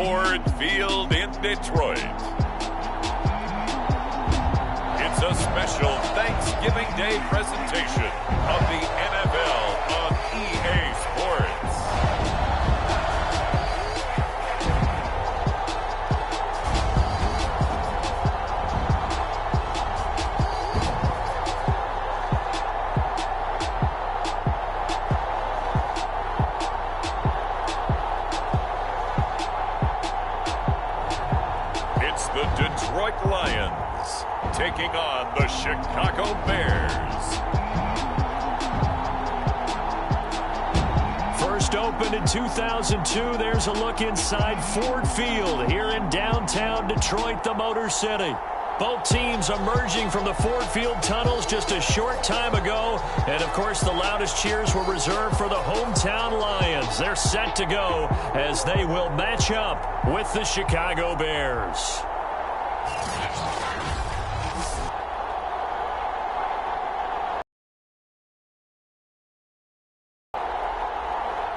Ford Field in Detroit. It's a special Thanksgiving Day presentation of the NFL on EA Sports. It's the Detroit Lions taking on the Chicago Bears. First opened in 2002, there's a look inside Ford Field here in downtown Detroit, the Motor City. Both teams emerging from the Ford Field tunnels just a short time ago. And, of course, the loudest cheers were reserved for the hometown Lions. They're set to go as they will match up with the Chicago Bears.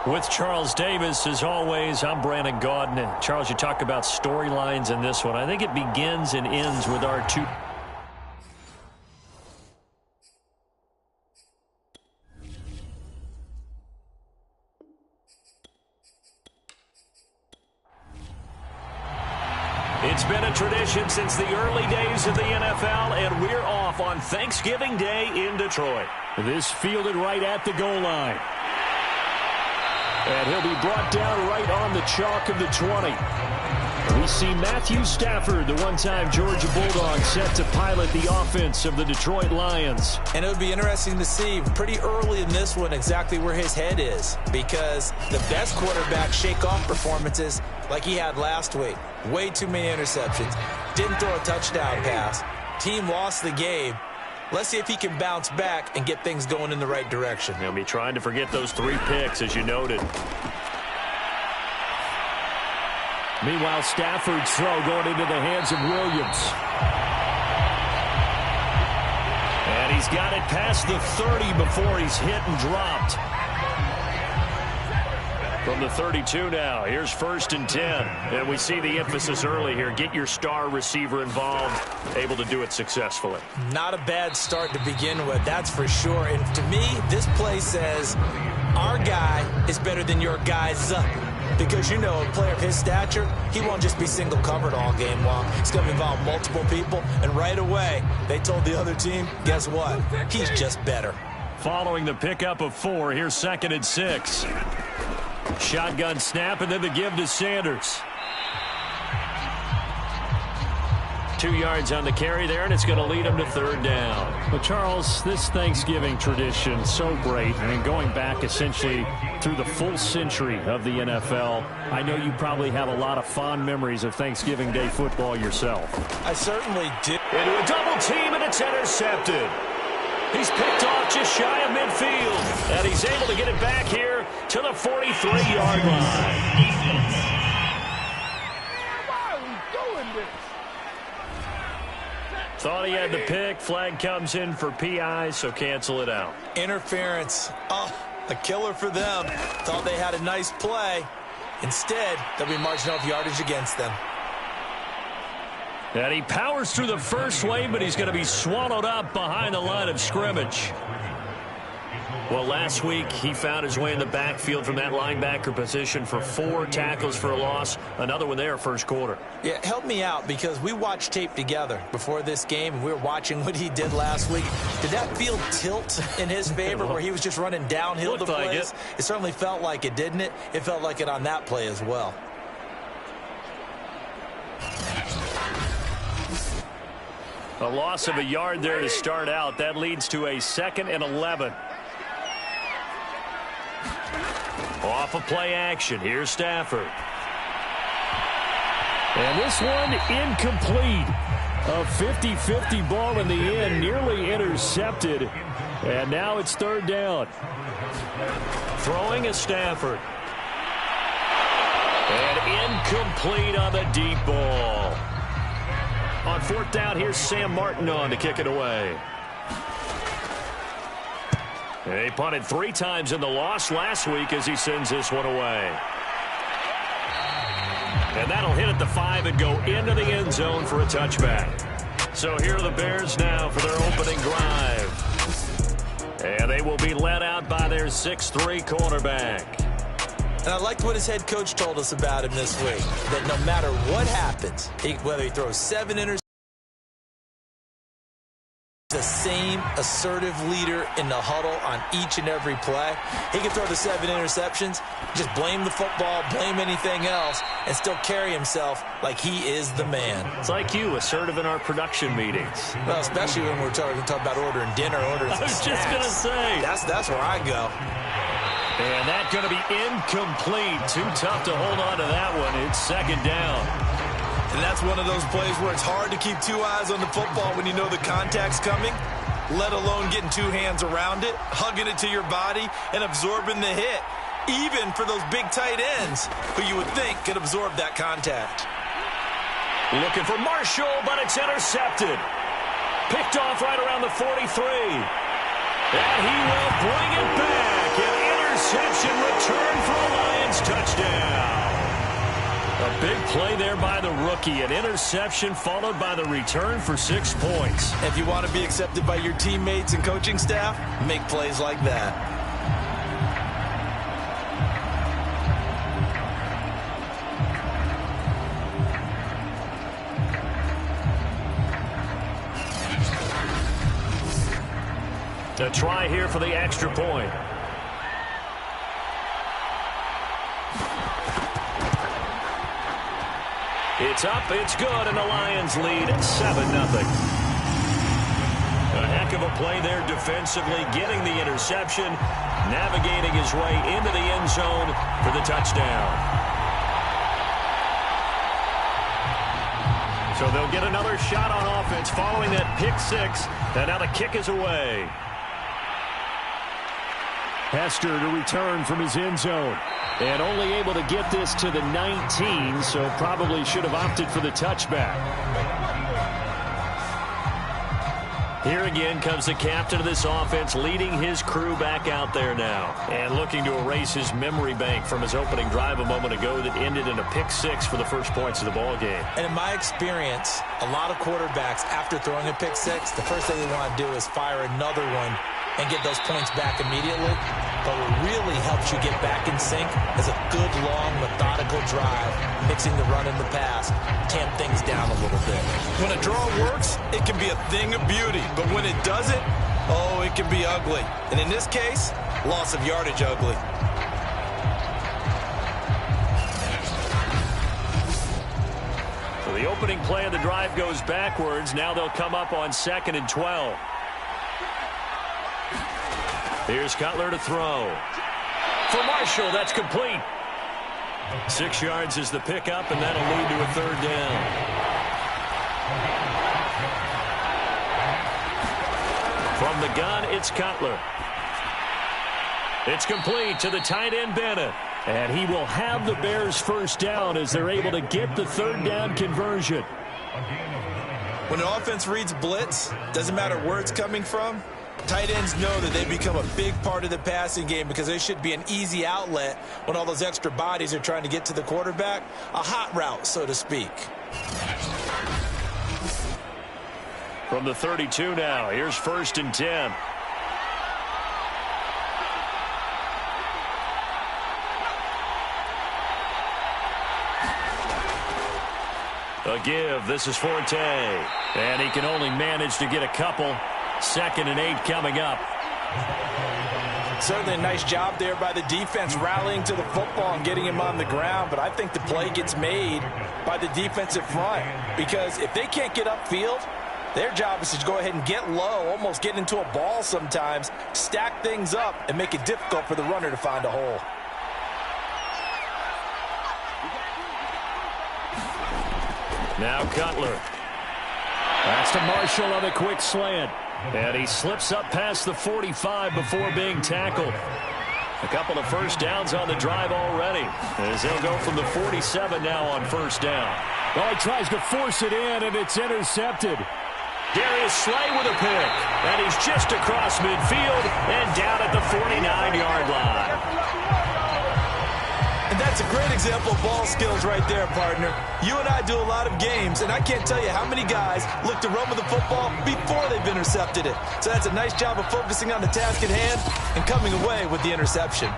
With Charles Davis, as always, I'm Brandon Gaudin. Charles, you talk about storylines in this one. I think it begins and ends with our two. It's been a tradition since the early days of the NFL, and we're off on Thanksgiving Day in Detroit. This fielded right at the goal line. And he'll be brought down right on the chalk of the 20. We see Matthew Stafford, the one-time Georgia Bulldog, set to pilot the offense of the Detroit Lions. And it would be interesting to see pretty early in this one exactly where his head is, because the best quarterback shake-off performances like he had last week. Way too many interceptions. Didn't throw a touchdown pass. Team lost the game. Let's see if he can bounce back and get things going in the right direction. He'll be trying to forget those 3 picks, as you noted. Meanwhile, Stafford's throw going into the hands of Williams. And he's got it past the 30 before he's hit and dropped. From the 32 now, here's 1st and 10. And we see the emphasis early here. Get your star receiver involved, able to do it successfully. Not a bad start to begin with, that's for sure. And to me, this play says our guy is better than your guys. Because, you know, a player of his stature, he won't just be single covered all game long. It's going to involve multiple people. And right away, they told the other team, guess what? He's just better. Following the pickup of 4, here's 2nd and 6. Shotgun snap, and then the give to Sanders. 2 yards on the carry there, and it's going to lead him to 3rd down. Well, Charles, this Thanksgiving tradition, so great. I mean, going back essentially through the full century of the NFL, I know you probably have a lot of fond memories of Thanksgiving Day football yourself. I certainly do. Into a double team, and it's intercepted. He's picked off just shy of midfield, and he's able to get it back here to the 43-yard line. Thought he had the pick. Flag comes in for PI, so cancel it out. Interference. Oh, a killer for them. Thought they had a nice play. Instead, they'll be marching off yardage against them. And he powers through the first wave, but he's going to be swallowed up behind the line of scrimmage. Well, last week he found his way in the backfield from that linebacker position for 4 tackles for a loss. Another one there first quarter. Yeah, help me out, because we watched tape together before this game, and we were watching what he did last week. Did that field tilt in his favor where he was just running downhill to plays? It certainly felt like it, didn't it? It felt like it on that play as well. A loss of a yard there to start out. That leads to a 2nd and 11. Off of play action. Here's Stafford. And this one incomplete. A 50-50 ball in the end, nearly intercepted. And now it's 3rd down. Throwing is Stafford. And incomplete on the deep ball. On 4th down, here's Sam Martin on to kick it away. And he punted 3 times in the loss last week as he sends this one away. And that'll hit at the 5 and go into the end zone for a touchback. So here are the Bears now for their opening drive. And they will be led out by their 6'3" quarterback. And I liked what his head coach told us about him this week, that no matter what happens, whether he throws 7 interceptions, the same assertive leader in the huddle on each and every play. He can throw the 7 interceptions, just blame the football, blame anything else, and still carry himself like he is the man. It's like you, assertive in our production meetings. Well, especially when we're talking about ordering dinner, ordering I was just going to say. That's where I go. And that's going to be incomplete. Too tough to hold on to that one. It's second down. And that's one of those plays where it's hard to keep 2 eyes on the football when you know the contact's coming, let alone getting 2 hands around it, hugging it to your body, and absorbing the hit, even for those big tight ends who you would think could absorb that contact. Looking for Marshall, but it's intercepted. Picked off right around the 43. And he will bring it back. An interception return for a Lions touchdown. A big play there by the rookie. An interception followed by the return for 6 points. If you want to be accepted by your teammates and coaching staff, make plays like that. A try here for the extra point. It's up, it's good, and the Lions lead 7-0. A heck of a play there defensively, getting the interception, navigating his way into the end zone for the touchdown. So they'll get another shot on offense following that pick 6, and now the kick is away. Hester to return from his end zone. And only able to get this to the 19, so probably should have opted for the touchback. Here again comes the captain of this offense, leading his crew back out there now. And looking to erase his memory bank from his opening drive a moment ago that ended in a pick 6 for the first points of the ball game. And in my experience, a lot of quarterbacks, after throwing a pick 6, the first thing they want to do is fire another one and get those points back immediately. But what really helps you get back in sync is a good, long, methodical drive, mixing the run and the pass, tamp things down a little bit. When a draw works, it can be a thing of beauty. But when it doesn't, oh, it can be ugly. And in this case, loss of yardage ugly. So the opening play of the drive goes backwards. Now they'll come up on 2nd and 12. Here's Cutler to throw. For Marshall, that's complete. 6 yards is the pickup, and that'll lead to a 3rd down. From the gun, it's Cutler. It's complete to the tight end, Bennett. And he will have the Bears' first down as they're able to get the 3rd down conversion. When an offense reads blitz, doesn't matter where it's coming from, tight ends know that they become a big part of the passing game because they should be an easy outlet when all those extra bodies are trying to get to the quarterback. A hot route, so to speak. From the 32 now, here's 1st and 10. A give. This is Forte. And he can only manage to get a couple. 2nd and 8 coming up. Certainly a nice job there by the defense rallying to the football and getting him on the ground. But I think the play gets made by the defensive front. Because if they can't get upfield, their job is to go ahead and get low, almost get into a ball sometimes, stack things up, and make it difficult for the runner to find a hole. Now Cutler. That's to Marshall on a quick slant. And he slips up past the 45 before being tackled. A couple of 1st downs on the drive already, as they'll go from the 47 now on 1st down. Well, he tries to force it in, and it's intercepted. Darius Slay with a pick. And he's just across midfield and down at the 49-yard line. And And that's a great example of ball skills right there, partner. You and I do a lot of games, and I can't tell you how many guys look to run with the football before they've intercepted it. So that's a nice job of focusing on the task at hand and coming away with the interception.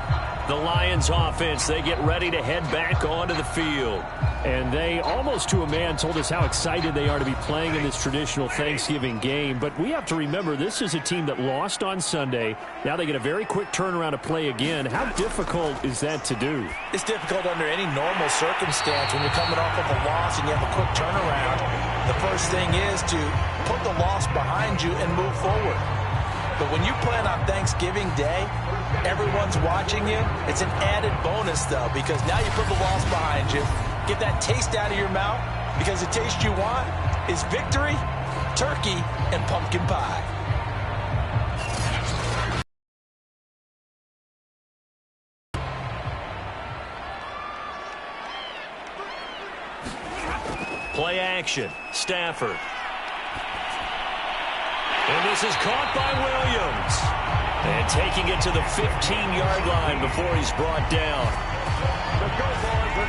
The Lions offense, they get ready to head back onto the field. And they, almost to a man, told us how excited they are to be playing in this traditional Thanksgiving game. But we have to remember, this is a team that lost on Sunday. Now they get a very quick turnaround to play again. How difficult is that to do? It's difficult under any normal circumstance. When you're coming off of a loss and you have a quick turnaround, the first thing is to put the loss behind you and move forward. But when you play on Thanksgiving Day, everyone's watching you. It's an added bonus, though, because now you put the loss behind you. Get that taste out of your mouth, because the taste you want is victory, turkey, and pumpkin pie. Play action. Stafford. And this is caught by Williams. And taking it to the 15-yard line before he's brought down.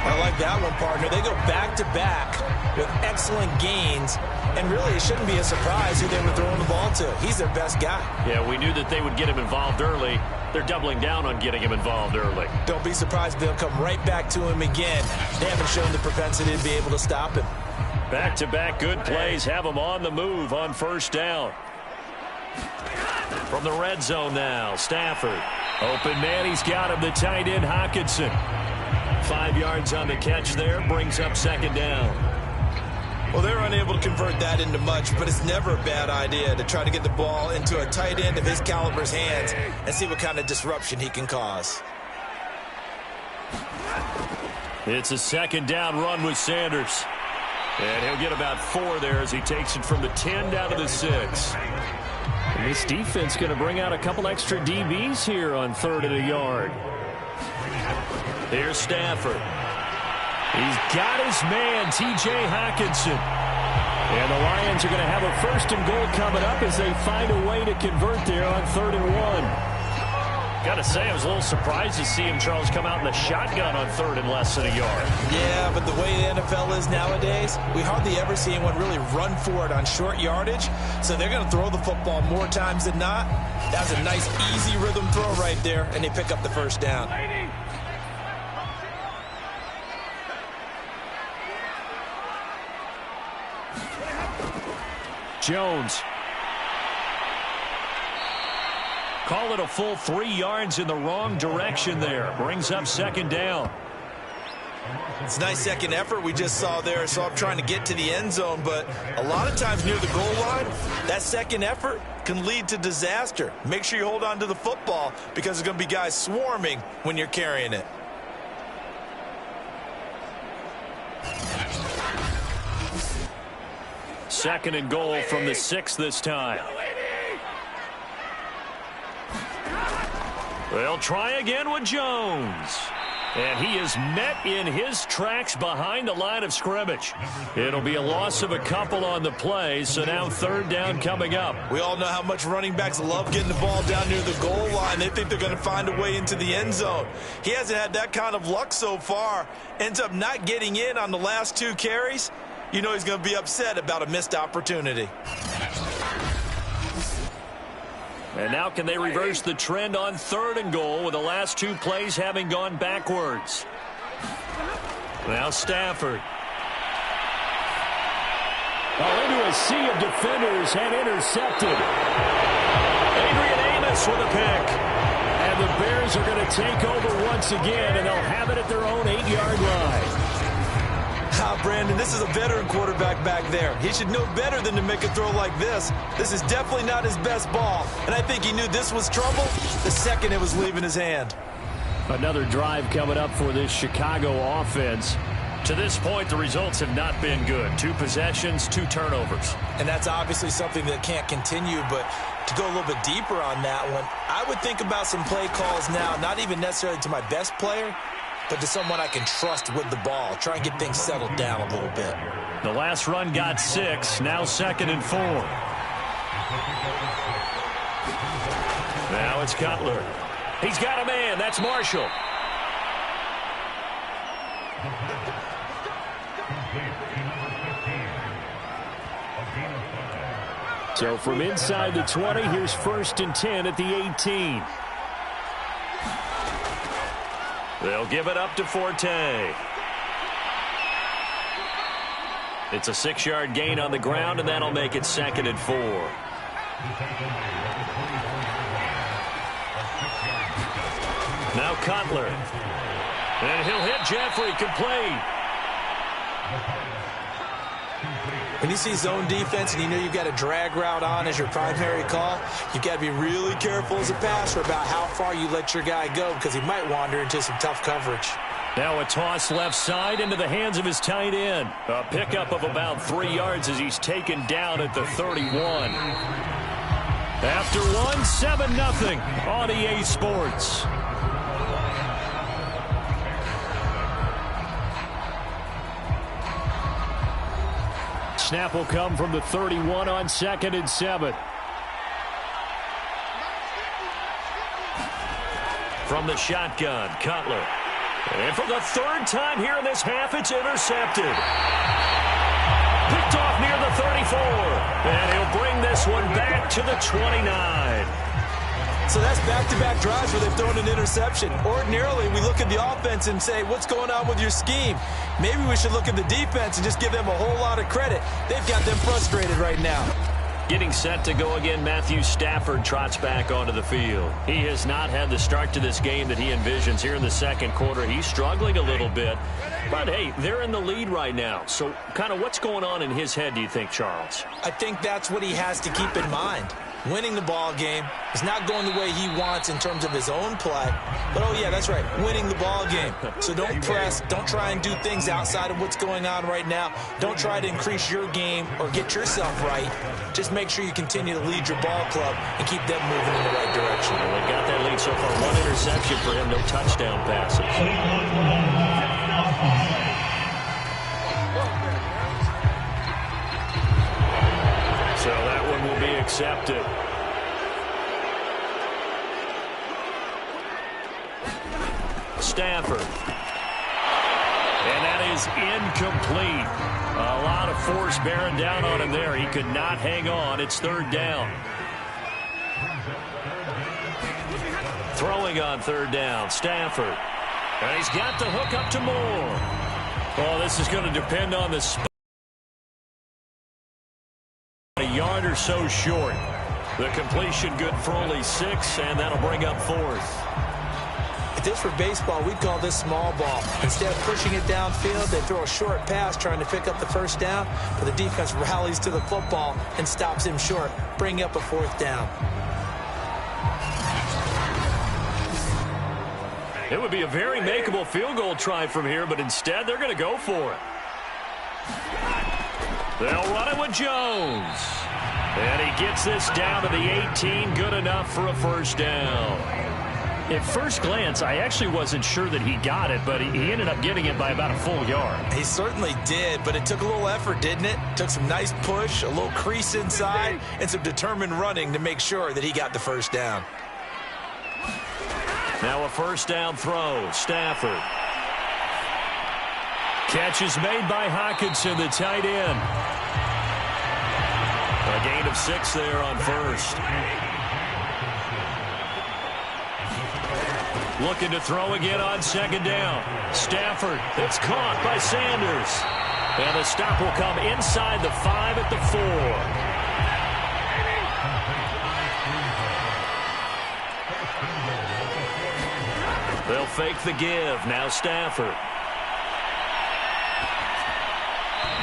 I like that one, partner. They go back-to-back with excellent gains, and really it shouldn't be a surprise who they were throwing the ball to. He's their best guy. Yeah, we knew that they would get him involved early. They're doubling down on getting him involved early. Don't be surprised if they'll come right back to him again. They haven't shown the propensity to be able to stop him. Back-to-back good plays have him on the move on first down. From the red zone now, Stafford. Open man, he's got him, the tight end, Hockenson. 5 yards on the catch there, brings up second down. Well, they're unable to convert that into much, but it's never a bad idea to try to get the ball into a tight end of his caliber's hands and see what kind of disruption he can cause. It's a second down run with Sanders. And he'll get about 4 there as he takes it from the 10 down to the 6. And this defense going to bring out a couple extra DBs here on 3rd and a yard. Here's Stafford. He's got his man, T.J. Hockenson. And the Lions are going to have a 1st and goal coming up as they find a way to convert there on 3rd and 1. Got to say, I was a little surprised to see him, Charles, come out in the shotgun on 3rd and less than a yard. Yeah, but the way the NFL is nowadays, we hardly ever see anyone really run for it on short yardage. So they're going to throw the football more times than not. That's a nice, easy rhythm throw right there, and they pick up the first down. Jones. Call it a full 3 yards in the wrong direction there. Brings up second down. It's a nice second effort we just saw there. So I'm trying to get to the end zone, but a lot of times near the goal line, that second effort can lead to disaster. Make sure you hold on to the football because there's going to be guys swarming when you're carrying it. Second and goal from the 6 this time. They'll try again with Jones. And he is met in his tracks behind the line of scrimmage. It'll be a loss of a couple on the play, so now 3rd down coming up. We all know how much running backs love getting the ball down near the goal line. They think they're going to find a way into the end zone. He hasn't had that kind of luck so far. Ends up not getting in on the last 2 carries. You know he's going to be upset about a missed opportunity. And now can they reverse the trend on 3rd and goal with the last 2 plays having gone backwards? Now Stafford. Into a sea of defenders and intercepted. Adrian Amos with a pick. And the Bears are going to take over once again, and they'll have it at their own 8-yard line. Brandon, this is a veteran quarterback back there. He should know better than to make a throw like this. This is definitely not his best ball, and I think he knew this was trouble the second it was leaving his hand. Another drive coming up for this Chicago offense. To this point, the results have not been good. 2 possessions, 2 turnovers. And that's obviously something that can't continue, but to go a little bit deeper on that one, I would think about some play calls now, not even necessarily to my best player, but to someone I can trust with the ball. Try and get things settled down a little bit. The last run got 6, now 2nd and 4. Now it's Cutler. He's got a man, that's Marshall. So from inside the 20, here's 1st and 10 at the 18. They'll give it up to Forte. It's a 6-yard gain on the ground, and that'll make it 2nd and 4. Now Cutler. And he'll hit Jeffrey, complete. When you see zone defense and you know you've got a drag route on as your primary call, you've got to be really careful as a passer about how far you let your guy go because he might wander into some tough coverage. Now a toss left side into the hands of his tight end. A pickup of about 3 yards as he's taken down at the 31. After one, 7-0 on EA Sports. Snap will come from the 31 on 2nd and 7. From the shotgun, Cutler. And for the 3rd time here in this half, it's intercepted. Picked off near the 34. And he'll bring this one back to the 29. So that's back-to-back drives where they've thrown an interception. Ordinarily, we look at the offense and say, what's going on with your scheme? Maybe we should look at the defense and just give them a whole lot of credit. They've got them frustrated right now. Getting set to go again, Matthew Stafford trots back onto the field. He has not had the start to this game that he envisions here in the 2nd quarter. He's struggling a little bit. But, hey, they're in the lead right now. So kind of what's going on in his head, do you think, Charles? I think that's what he has to keep in mind. Winning the ball game is not going the way he wants in terms of his own play. But, oh, yeah, that's right, winning the ball game. So don't press. Don't try and do things outside of what's going on right now. Don't try to increase your game or get yourself right. Just make sure you continue to lead your ball club and keep them moving in the right direction. Well, they've got that lead so far. 1 interception for him, no touchdown passes. So that one will be accepted. Stafford. And that is incomplete. A lot of force bearing down on him there. He could not hang on. It's 3rd down. Throwing on 3rd down. Stafford. And he's got the hook up to Moore. Oh, this is going to depend on the spot. A yard or so short. The completion good for only 6, and that'll bring up 4th. If this were baseball, we'd call this small ball. Instead of pushing it downfield, they throw a short pass trying to pick up the 1st down, but the defense rallies to the football and stops him short, bringing up a 4th down. It would be a very makeable field goal try from here, but instead they're going to go for it. They'll run it with Jones. And he gets this down to the 18, good enough for a 1st down. At first glance, I actually wasn't sure that he got it, but he ended up getting it by about a full yard. He certainly did, but it took a little effort, didn't it? Took some nice push, a little crease inside, and some determined running to make sure that he got the 1st down. Now a 1st down throw. Stafford. Catch is made by Hockenson, the tight end. A gain of 6 there on 1st. Looking to throw again on 2nd down. Stafford. It's caught by Sanders. And the stop will come inside the 5 at the 4. They'll fake the give. Now Stafford.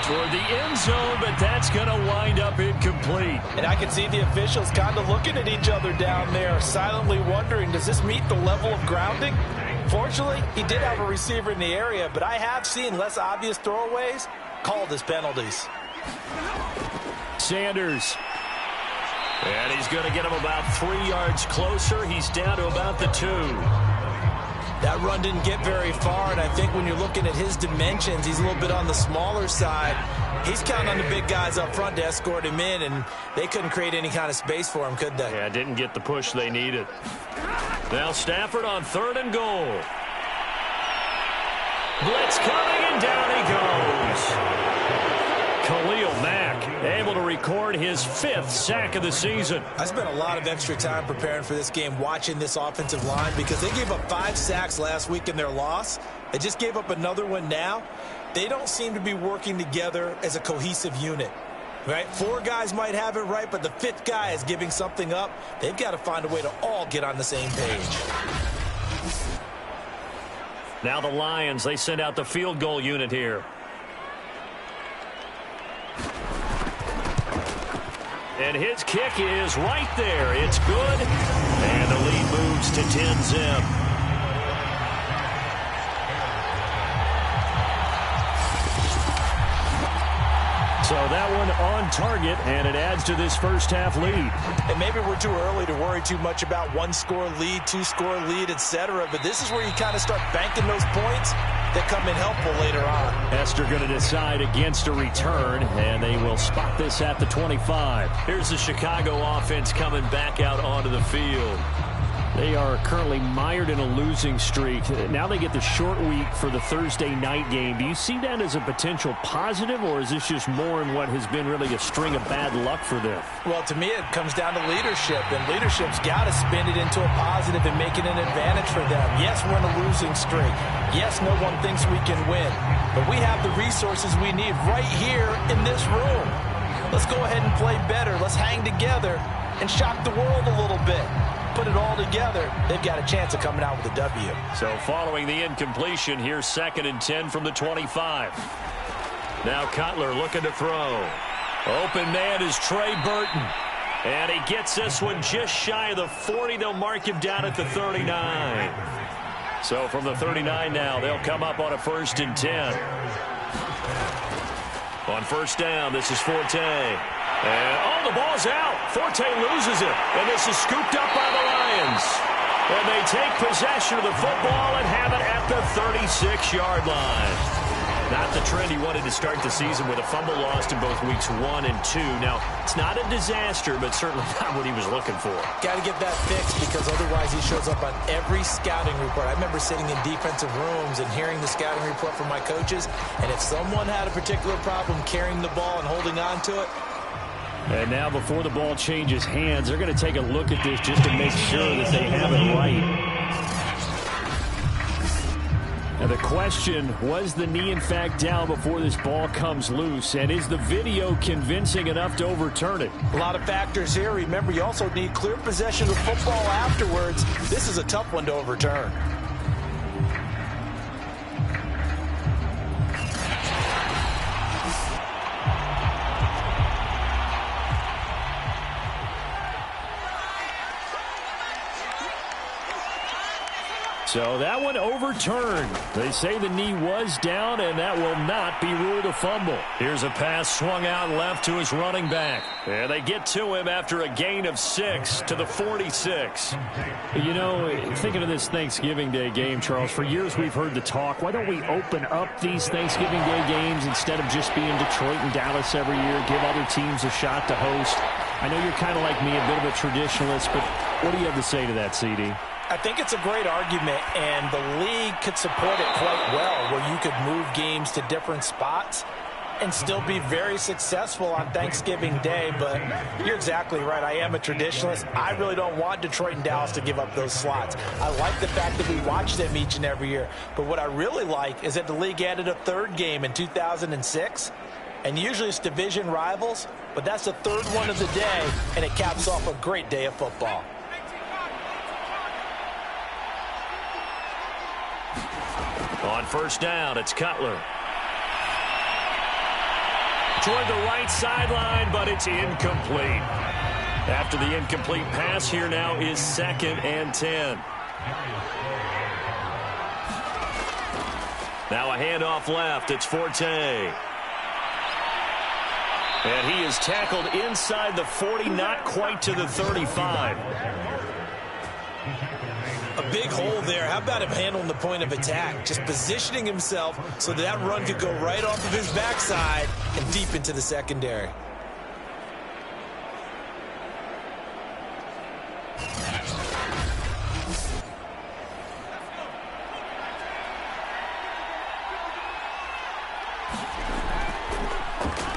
Toward the end zone, but that's going to wind up incomplete. And I can see the officials kind of looking at each other down there, silently wondering, does this meet the level of grounding? Fortunately, he did have a receiver in the area, but I have seen less obvious throwaways called as penalties. Sanders. And he's going to get him about 3 yards closer. He's down to about the 2. That run didn't get very far, and I think when you're looking at his dimensions, he's a little bit on the smaller side. He's counting on the big guys up front to escort him in, and they couldn't create any kind of space for him, could they? Yeah, didn't get the push they needed. Now Stafford on 3rd and goal. Blitz coming, and down he goes. Khalil Mack able to record his 5th sack of the season. I spent a lot of extra time preparing for this game, watching this offensive line, because they gave up 5 sacks last week in their loss. They just gave up another one now. They don't seem to be working together as a cohesive unit. Right? 4 guys might have it right, but the 5th guy is giving something up. They've got to find a way to all get on the same page. Now the Lions, they send out the field goal unit here. And his kick is right there. It's good. And the lead moves to 10-zip. So that one on target, and it adds to this first half lead. And maybe we're too early to worry too much about 1-score lead, 2-score lead, etc. But this is where you kind of start banking those points that come in helpful later on. Esther going to decide against a return, and they will spot this at the 25. Here's the Chicago offense coming back out onto the field. They are currently mired in a losing streak. Now they get the short week for the Thursday night game. Do you see that as a potential positive, or is this just more in what has been really a string of bad luck for them? Well, to me, it comes down to leadership, and leadership's got to spin it into a positive and make it an advantage for them. Yes, we're in a losing streak. Yes, no one thinks we can win, but we have the resources we need right here in this room. Let's go ahead and play better. Let's hang together and shock the world a little bit. Put it all together, they've got a chance of coming out with a W. So following the incompletion, here's 2nd and 10 from the 25. Now Cutler looking to throw. Open man is Trey Burton. And he gets this one just shy of the 40. They'll mark him down at the 39. So from the 39 now, they'll come up on a 1st and 10. On 1st down, this is Forte. And, the ball's out. Forte loses it. And this is scooped up by the Lions. And they take possession of the football and have it at the 36-yard line. Not the trend he wanted to start the season, with a fumble lost in both weeks 1 and 2. Now, it's not a disaster, but certainly not what he was looking for. Got to get that fixed, because otherwise he shows up on every scouting report. I remember sitting in defensive rooms and hearing the scouting report from my coaches, and if someone had a particular problem carrying the ball and holding on to it. And now before the ball changes hands, they're going to take a look at this just to make sure that they have it right. Now the question, was the knee in fact down before this ball comes loose? And is the video convincing enough to overturn it? A lot of factors here. Remember, you also need clear possession of the football afterwards. This is a tough one to overturn. So that one overturned. They say the knee was down, and that will not be ruled a fumble. Here's a pass swung out left to his running back. And they get to him after a gain of 6 to the 46. You know, thinking of this Thanksgiving Day game, Charles, for years we've heard the talk, why don't we open up these Thanksgiving Day games instead of just being Detroit and Dallas every year, give other teams a shot to host? I know you're kind of like me, a bit of a traditionalist, but what do you have to say to that, CD? I think it's a great argument, and the league could support it quite well, where you could move games to different spots and still be very successful on Thanksgiving Day. But you're exactly right. I am a traditionalist. I really don't want Detroit and Dallas to give up those slots. I like the fact that we watch them each and every year. But what I really like is that the league added a 3rd game in 2006. And usually it's division rivals, but that's the 3rd one of the day, and it caps off a great day of football. On 1st down, it's Cutler. Toward the right sideline, but it's incomplete. After the incomplete pass, here now is 2nd and 10. Now a handoff left. It's Forte. And he is tackled inside the 40, not quite to the 35. A big hole there. How about him handling the point of attack? Just positioning himself so that run could go right off of his backside and deep into the secondary.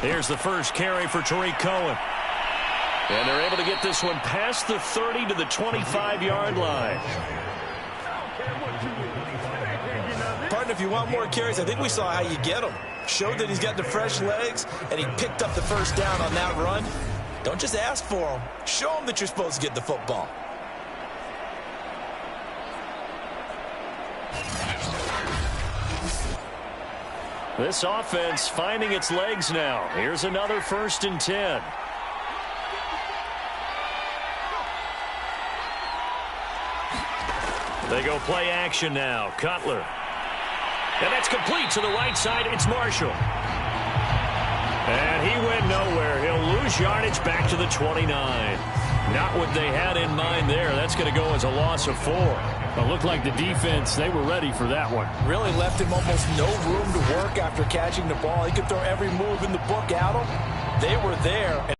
Here's the first carry for Tariq Cohen. And they're able to get this one past the 30 to the 25-yard line. Partner, if you want more carries, I think we saw how you get them. Showed that he's got the fresh legs, and he picked up the first down on that run. Don't just ask for them. Show them that you're supposed to get the football. This offense finding its legs now. Here's another 1st and 10. They go play action now. Cutler. And that's complete to the right side. It's Marshall. And he went nowhere. He'll lose yardage back to the 29. Not what they had in mind there. That's going to go as a loss of 4. It looked like the defense, they were ready for that one. Really left him almost no room to work after catching the ball. He could throw every move in the book at him. They were there.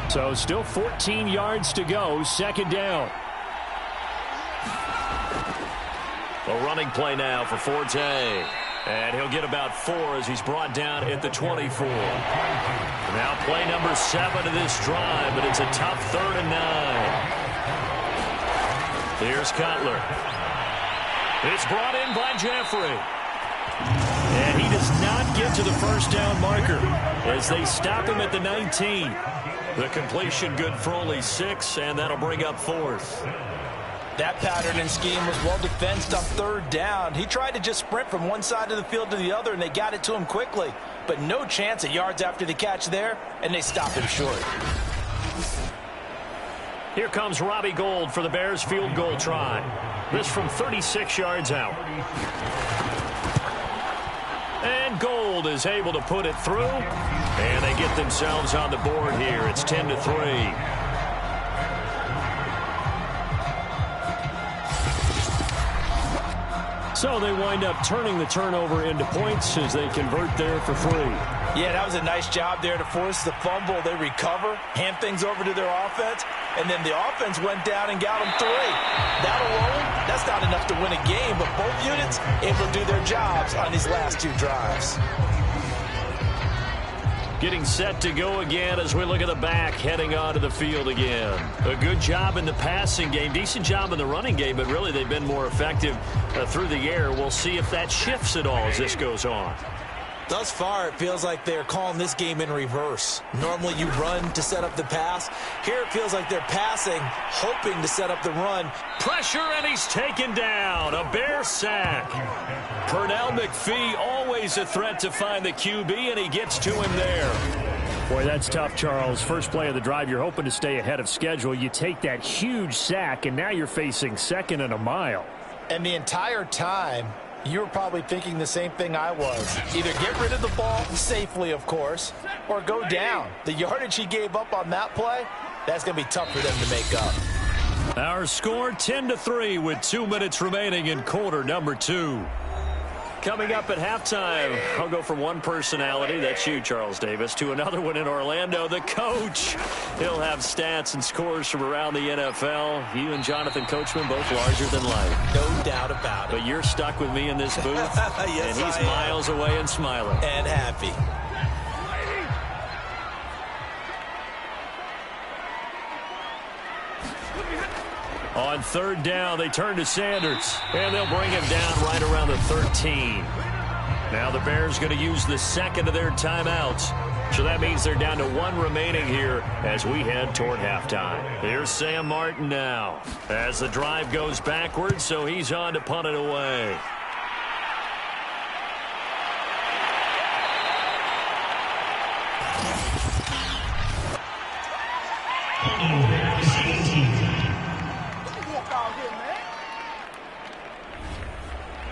So still 14 yards to go, 2nd down. A running play now for Forte. And he'll get about 4 as he's brought down at the 24. Now play number 7 of this drive, but it's a tough 3rd and 9. Here's Cutler. It's brought in by Jeffrey. And he does not get to the first down marker as they stop him at the 19. The completion good for only 6, and that'll bring up 4th. That pattern and scheme was well defensed on 3rd down. He tried to just sprint from one side of the field to the other, and they got it to him quickly. But no chance of yards after the catch there, and they stopped him short. Here comes Robbie Gould for the Bears field goal try. This from 36 yards out. And Gould is able to put it through. And they get themselves on the board here. It's 10-3. So they wind up turning the turnover into points as they convert there for 3. Yeah, that was a nice job there to force the fumble. They recover, hand things over to their offense, and then the offense went down and got them 3. That alone, that's not enough to win a game, but both units able to do their jobs on these last 2 drives. Getting set to go again as we look at the back, heading onto the field again. A good job in the passing game, decent job in the running game, but really they've been more effective through the air. We'll see if that shifts at all as this goes on. Thus far, it feels like they're calling this game in reverse. Normally you run to set up the pass. Here it feels like they're passing, hoping to set up the run. Pressure, and he's taken down. A Bear sack. Pernell McPhee, always a threat to find the QB, and he gets to him there. Boy, that's tough, Charles. First play of the drive, you're hoping to stay ahead of schedule. You take that huge sack, and now you're facing 2nd and a mile. And the entire time, you were probably thinking the same thing I was. Either get rid of the ball safely, of course, or go down. The yardage he gave up on that play, that's going to be tough for them to make up. Our score 10-3 with 2 minutes remaining in quarter number 2. Coming up at halftime, I'll go from one personality, that's you, Charles Davis, to another one in Orlando, the coach. He'll have stats and scores from around the NFL. You and Jonathan Coachman both larger than life. No doubt about it. But you're stuck with me in this booth, yes, and he's miles away and smiling. And happy. On 3rd down, they turn to Sanders, and they'll bring him down right around the 13. Now the Bears going to use the 2nd of their timeouts. So that means they're down to 1 remaining here as we head toward halftime. Here's Sam Martin now as the drive goes backwards, so he's on to punt it away.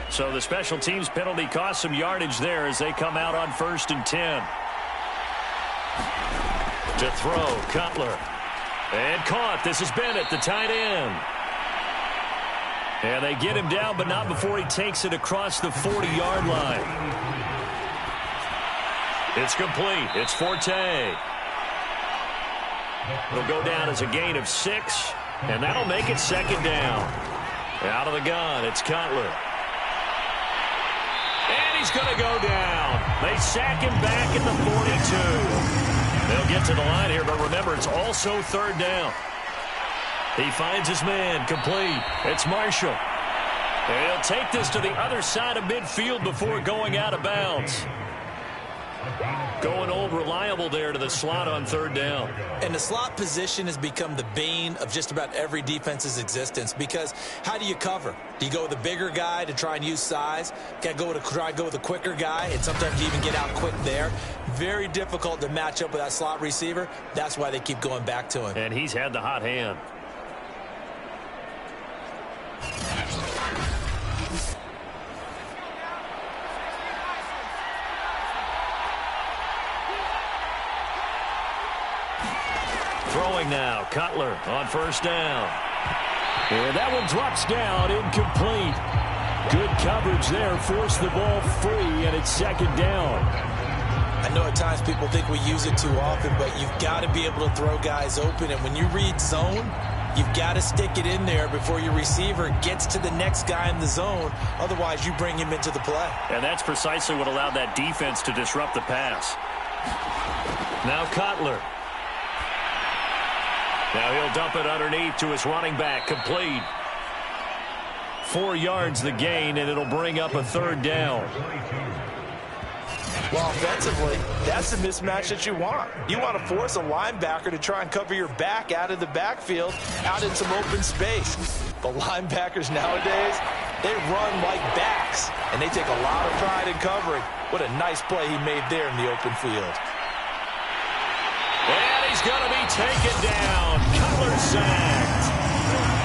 So the special teams penalty cost some yardage there as they come out on 1st and 10. To throw, Cutler. And caught. This is Bennett, the tight end. And they get him down, but not before he takes it across the 40-yard line. It's complete. It's Forte. It'll go down as a gain of 6, and that'll make it 2nd down. Out of the gun, it's Cutler. he's going to go down. They sack him back at the 42. They'll get to the line here, but remember, it's also third down. He finds his man, complete. It's Marshall. And he'll take this to the other side of midfield before going out of bounds. Going old reliable there to the slot on third down. And the slot position has become the bane of just about every defense's existence, because how do you cover? Do you go with a bigger guy to try and use size? Got to try and go with a quicker guy, and sometimes you even get out quick there. Very difficult to match up with that slot receiver. That's why they keep going back to him. And he's had the hot hand. Throwing now, Cutler on first down. And that one drops down, incomplete. Good coverage there, forced the ball free, and it's second down. I know at times people think we use it too often, but you've got to be able to throw guys open. And when you read zone, you've got to stick it in there before your receiver gets to the next guy in the zone. Otherwise, you bring him into the play. And that's precisely what allowed that defense to disrupt the pass. Now Cutler. Now he'll dump it underneath to his running back, complete. 4 yards the gain, and it'll bring up a third down. Well, offensively, that's the mismatch that you want. You want to force a linebacker to try and cover your back out of the backfield, out in some open space. The linebackers nowadays, they run like backs, and they take a lot of pride in covering. What a nice play he made there in the open field. And he's going to be taken down. Cutler sacked.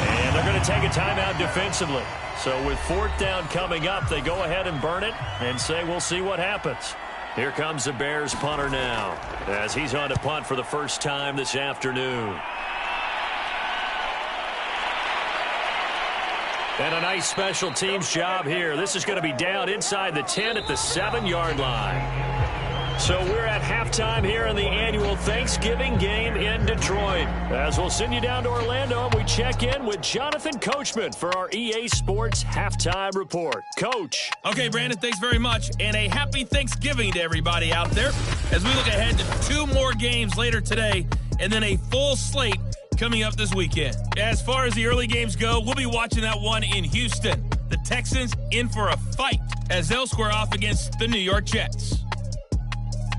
And they're going to take a timeout defensively. So with fourth down coming up, they go ahead and burn it and say we'll see what happens. Here comes the Bears punter now as he's on to punt for the first time this afternoon. And a nice special teams job here. This is going to be down inside the 10 at the 7-yard line. So we're at halftime here in the annual Thanksgiving game in Detroit. As we'll send you down to Orlando, and we check in with Jonathan Coachman for our EA Sports Halftime Report. Coach. Okay, Brandon, thanks very much. And a happy Thanksgiving to everybody out there as we look ahead to 2 more games later today and then a full slate coming up this weekend. As far as the early games go, we'll be watching that one in Houston. The Texans in for a fight as they'll square off against the New York Jets.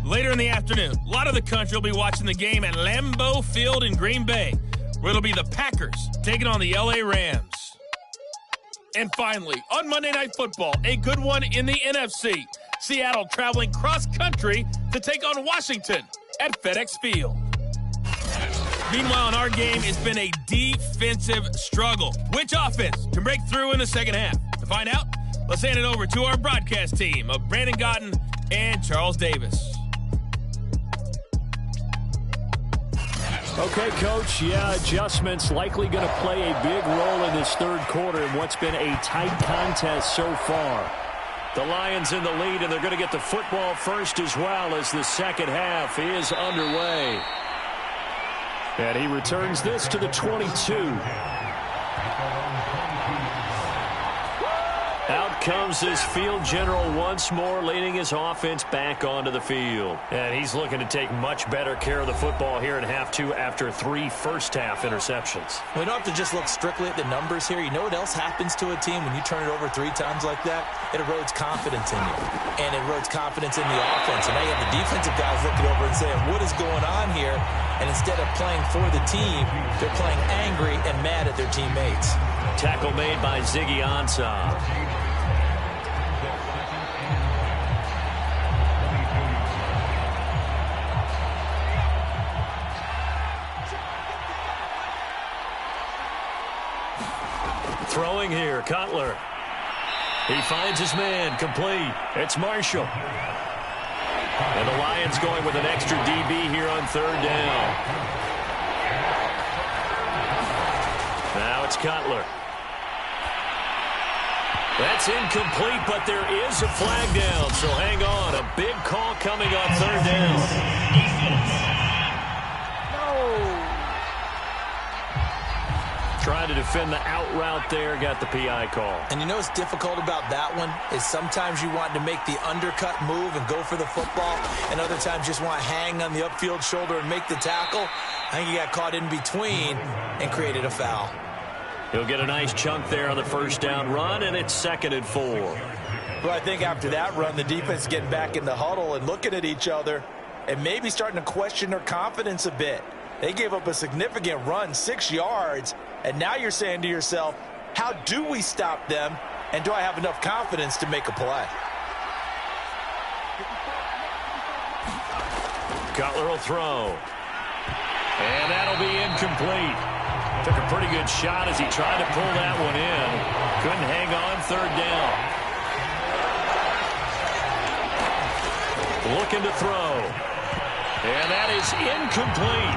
Later in the afternoon, a lot of the country will be watching the game at Lambeau Field in Green Bay, where it'll be the Packers taking on the LA Rams. And finally, on Monday Night Football, a good one in the NFC. Seattle traveling cross-country to take on Washington at FedEx Field. Meanwhile, in our game, it's been a defensive struggle. Which offense can break through in the second half? To find out, let's hand it over to our broadcast team of Brandon Gotten and Charles Davis. Okay, Coach, adjustments likely going to play a big role in this third quarter in what's been a tight contest so far. The Lions in the lead, and they're going to get the football first as well as the second half is underway. And he returns this to the 22. Out comes this field general once more, leading his offense back onto the field. And he's looking to take much better care of the football here in half 2 after 3 first-half interceptions. We don't have to just look strictly at the numbers here. You know what else happens to a team when you turn it over 3 times like that? It erodes confidence in you. And it erodes confidence in the offense. And now you have the defensive guys looking over and saying, what is going on here? And instead of playing for the team, they're playing angry and mad at their teammates. Tackle made by Ziggy Ansah. Throwing here, Cutler. He finds his man, complete. It's Marshall. And the Lions going with an extra DB here on third down. Now it's Cutler. That's incomplete, but there is a flag down, so hang on. A big call coming on third down. Trying to defend the out route there, got the PI call. And you know what's difficult about that one is sometimes you want to make the undercut move and go for the football, and other times just want to hang on the upfield shoulder and make the tackle. I think he got caught in between and created a foul. He'll get a nice chunk there on the first down run, and it's 2nd and 4. Well, I think after that run, the defense getting back in the huddle and looking at each other and maybe starting to question their confidence a bit. They gave up a significant run, 6 yards, and now you're saying to yourself, how do we stop them, and do I have enough confidence to make a play? Cutler will throw. And that'll be incomplete. Took a pretty good shot as he tried to pull that one in. Couldn't hang on, 3rd down. Looking to throw. And that is incomplete.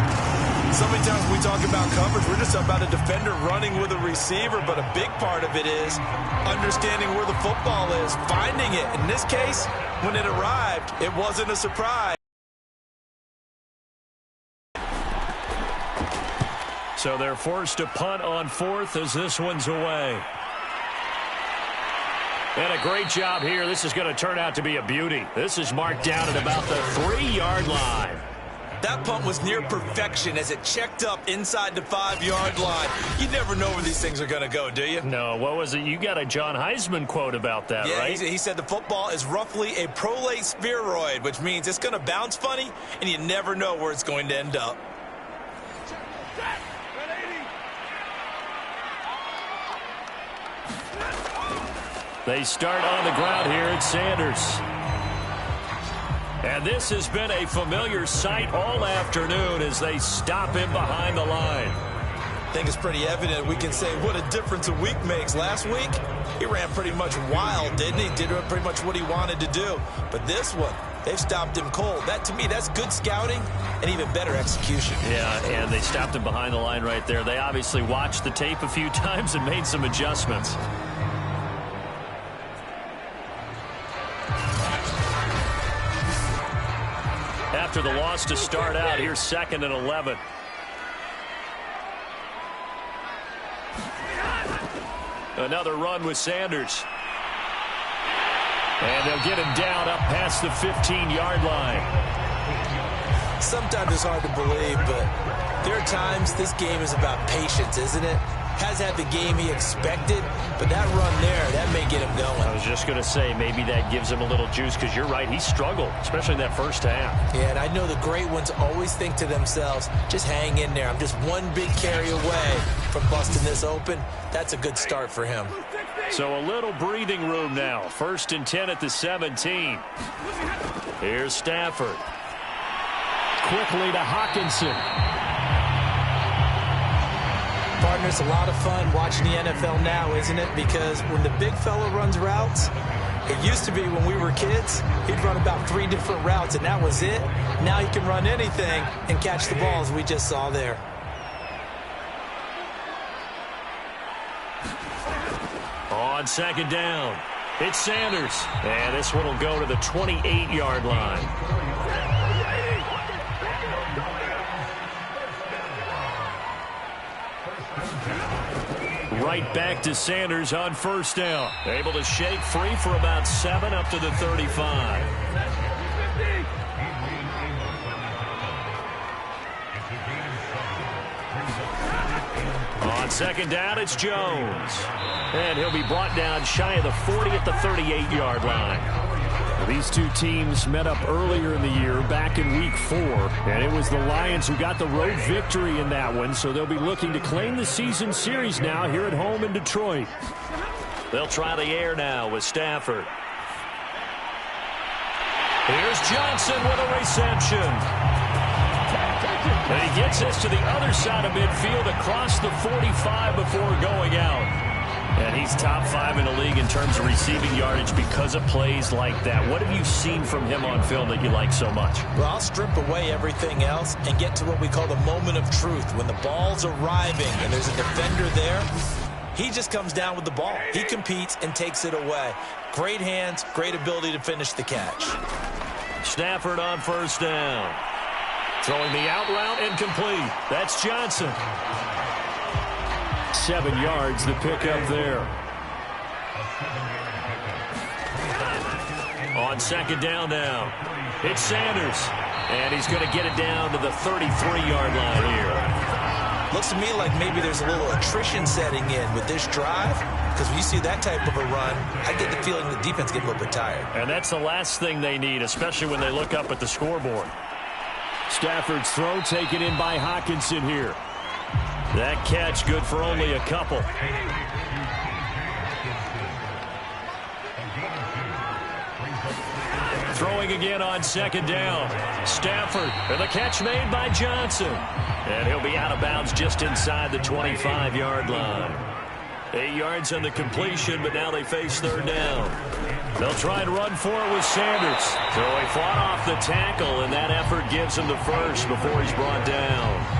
So many times we talk about coverage, we're just about a defender running with a receiver, but a big part of it is understanding where the football is, finding it. In this case, when it arrived, it wasn't a surprise. So they're forced to punt on 4th as this one's away. And a great job here. This is going to turn out to be a beauty. This is marked down at about the 3-yard line. That punt was near perfection as it checked up inside the 5-yard line. You never know where these things are going to go, do you? No, what was it? You got a John Heisman quote about that, yeah, right? He said the football is roughly a prolate spheroid, which means it's going to bounce funny, and you never know where it's going to end up. They start on the ground here at Sanders. And this has been a familiar sight all afternoon as they stop him behind the line. I think it's pretty evident. We can say what a difference a week makes. Last week, he ran pretty much wild, didn't he? Did pretty much what he wanted to do. But this one, they've stopped him cold. That, to me, that's good scouting and even better execution. Yeah, and they stopped him behind the line right there. They obviously watched the tape a few times and made some adjustments. After the loss to start out, here's 2nd and 11. Another run with Sanders. And they'll get him down up past the 15-yard line. Sometimes it's hard to believe, but there are times this game is about patience, isn't it? Has had the game he expected, but that run there, that may get him going. I was just going to say, maybe that gives him a little juice, because you're right, he struggled, especially in that first half. Yeah, and I know the great ones always think to themselves, just hang in there. I'm just one big carry away from busting this open. That's a good start for him. So a little breathing room now. 1st and 10 at the 17. Here's Stafford. Quickly to Hawkinson. Partner, it's a lot of fun watching the NFL now, isn't it? Because when the big fella runs routes, it used to be when we were kids, he'd run about 3 different routes, and that was it. Now he can run anything and catch the balls we just saw there. On 2nd down, it's Sanders. And this one will go to the 28-yard line. Right back to Sanders on 1st down. Able to shake free for about 7 up to the 35. On 2nd down, it's Jones. And he'll be brought down shy of the 40 at the 38-yard line. These two teams met up earlier in the year, back in Week 4, and it was the Lions who got the road victory in that one, so they'll be looking to claim the season series now here at home in Detroit. They'll try the air now with Stafford. Here's Johnson with a reception. And he gets this to the other side of midfield across the 45 before going out. And he's top 5 in the league in terms of receiving yardage because of plays like that. What have you seen from him on film that you like so much? Well, I'll strip away everything else and get to what we call the moment of truth. When the ball's arriving and there's a defender there, he just comes down with the ball. He competes and takes it away. Great hands, great ability to finish the catch. Stafford on 1st down. Throwing the out route incomplete. That's Johnson. 7 yards the pickup there. On second down now, it's Sanders. And he's going to get it down to the 33-yard line here. Looks to me like maybe there's a little attrition setting in with this drive, because when you see that type of a run, I get the feeling the defense gets a little bit tired. And that's the last thing they need, especially when they look up at the scoreboard. Stafford's throw taken in by Hockenson here. That catch good for only a couple. Throwing again on second down. Stafford, and the catch made by Johnson. And he'll be out of bounds just inside the 25-yard line. 8 yards on the completion, but now they face third down. They'll try and run for it with Sanders. So he fought off the tackle, and that effort gives him the first before he's brought down.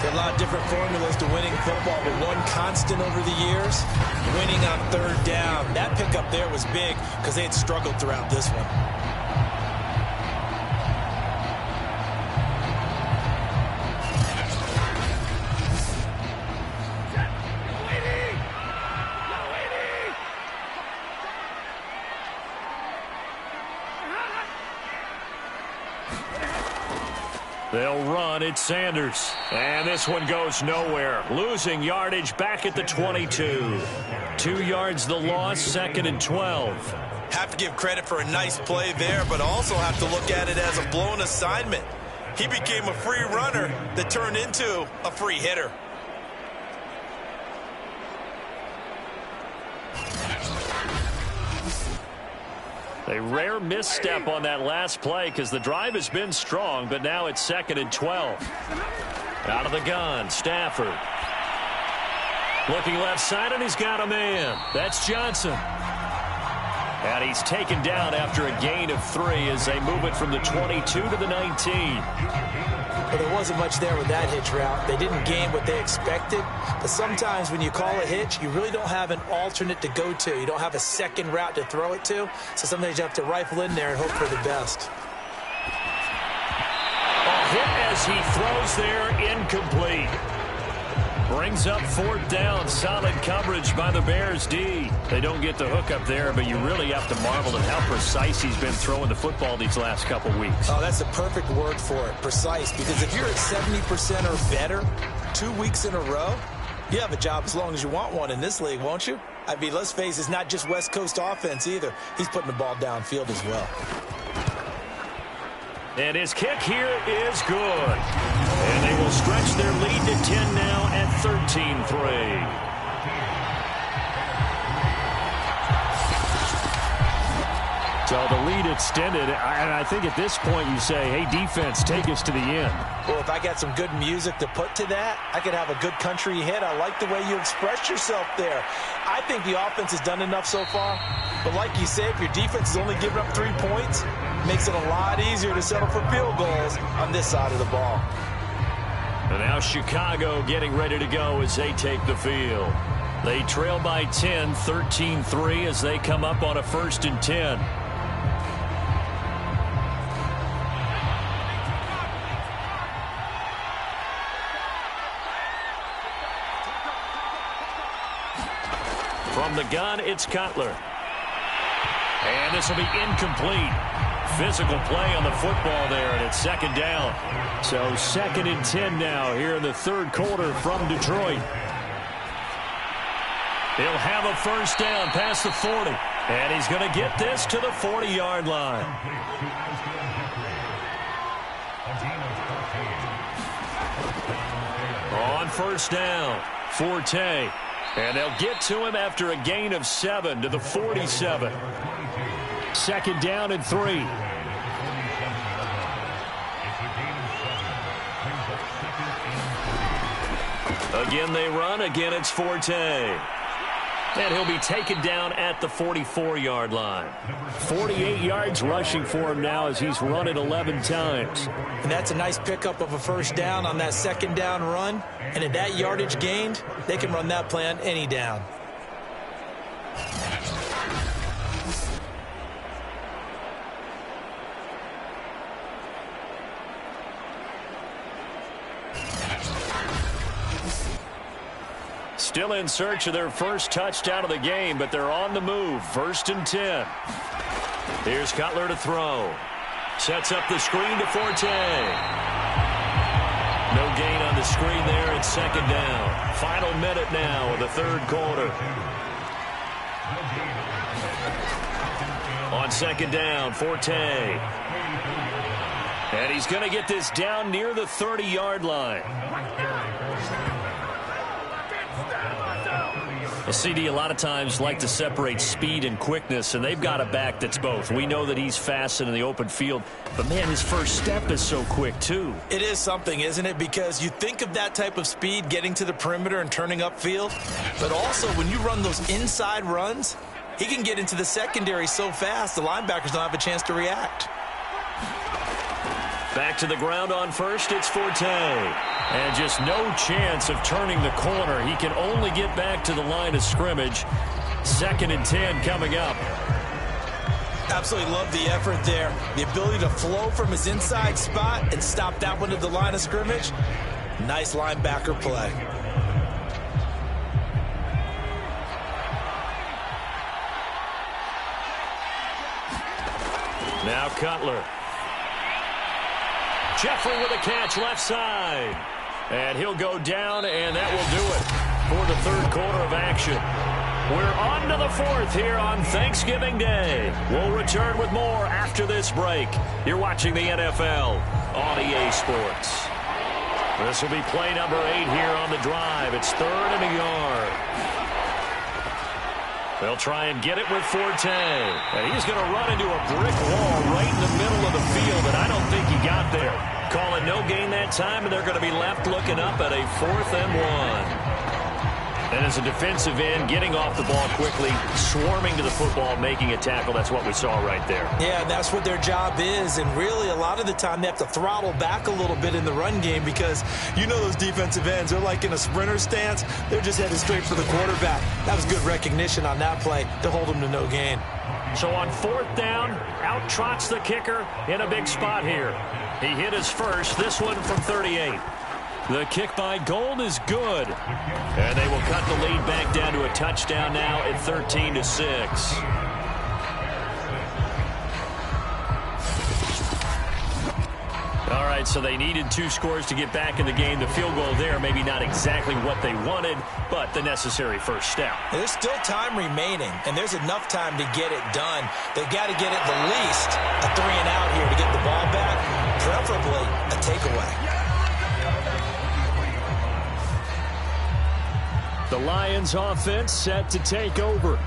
There are a lot of different formulas to winning football, but one constant over the years, winning on third down. That pickup there was big because they had struggled throughout this one. They'll run. It's Sanders. And this one goes nowhere. Losing yardage back at the 22. 2 yards the loss, 2nd and 12. Have to give credit for a nice play there, but also have to look at it as a blown assignment. He became a free runner that turned into a free hitter. A rare misstep on that last play because the drive has been strong, but now it's 2nd and 12. Out of the gun, Stafford. Looking left side, and he's got a man. That's Johnson. And he's taken down after a gain of 3 as they move it from the 22 to the 19. Well, there wasn't much there with that hitch route. They didn't gain what they expected. But sometimes when you call a hitch, you really don't have an alternate to go to. You don't have a second route to throw it to. So sometimes you have to rifle in there and hope for the best. A hit as he throws there, incomplete. Brings up 4th down. Solid coverage by the Bears D. They don't get the hook up there, but you really have to marvel at how precise he's been throwing the football these last couple weeks. Oh, that's the perfect word for it, precise. Because if you're at 70% or better 2 weeks in a row, you have a job as long as you want one in this league, won't you? I mean, let's face it, it's not just West Coast offense either. He's putting the ball downfield as well. And his kick here is good. And they will stretch their lead to 10 now at 13-3. So the lead extended, and I think at this point you say, hey, defense, take us to the end. Well, if I got some good music to put to that, I could have a good country hit. I like the way you express yourself there. I think the offense has done enough so far. But like you say, if your defense is only giving up 3 points, it makes it a lot easier to settle for field goals on this side of the ball. And now Chicago getting ready to go as they take the field. They trail by 10, 13-3 as they come up on a 1st and 10. From the gun, it's Cutler. And this will be incomplete. Physical play on the football there, and it's 2nd down. So 2nd and 10 now here in the 3rd quarter from Detroit. He'll have a 1st down past the 40. And he's going to get this to the 40-yard line. On 1st down, Forte. And they'll get to him after a gain of 7 to the 47. 2nd down and 3. Again they run. Again it's Forte. And he'll be taken down at the 44-yard line. 48 yards rushing for him now as he's run it 11 times. And that's a nice pickup of a 1st down on that 2nd down run. And at that yardage gained, they can run that play on any down. Still in search of their first touchdown of the game, but they're on the move. 1st and 10. Here's Cutler to throw. Sets up the screen to Forte. No gain on the screen there. It's 2nd down. Final minute now of the 3rd quarter. On 2nd down, Forte. And he's going to get this down near the 30-yard line. Well, CD, a lot of times like to separate speed and quickness, and they've got a back that's both. We know that he's fast in the open field, but, man, his first step is so quick, too. It is something, isn't it? Because you think of that type of speed getting to the perimeter and turning upfield, but also when you run those inside runs, he can get into the secondary so fast the linebackers don't have a chance to react. Back to the ground on first, it's Forte. And just no chance of turning the corner. He can only get back to the line of scrimmage. 2nd and 10 coming up. Absolutely love the effort there. The ability to flow from his inside spot and stop that one at the line of scrimmage. Nice linebacker play. Now Cutler. Jeffrey with a catch left side. And he'll go down, and that will do it for the 3rd quarter of action. We're on to the 4th here on Thanksgiving Day. We'll return with more after this break. You're watching the NFL on EA Sports. This will be play number 8 here on the drive. It's 3rd and a yard. They'll try and get it with Forte. And he's going to run into a brick wall right in the middle of the field, and I don't think he got there. Call it no gain that time, and they're going to be left looking up at a 4th and 1. And as a defensive end, getting off the ball quickly, swarming to the football, making a tackle, that's what we saw right there. Yeah, that's what their job is, and really a lot of the time they have to throttle back a little bit in the run game because you know those defensive ends, they're like in a sprinter stance. They're just headed straight for the quarterback. That was good recognition on that play to hold them to no gain. So on 4th down, out trots the kicker in a big spot here. He hit his first, this one from 38. The kick by Gold is good. And they will cut the lead back down to a touchdown now at 13-6. All right, so they needed 2 scores to get back in the game. The field goal there, maybe not exactly what they wanted, but the necessary first step. There's still time remaining, and there's enough time to get it done. They've got to get at the least a 3 and out here to get the ball back, preferably a takeaway. The Lions offense set to take over.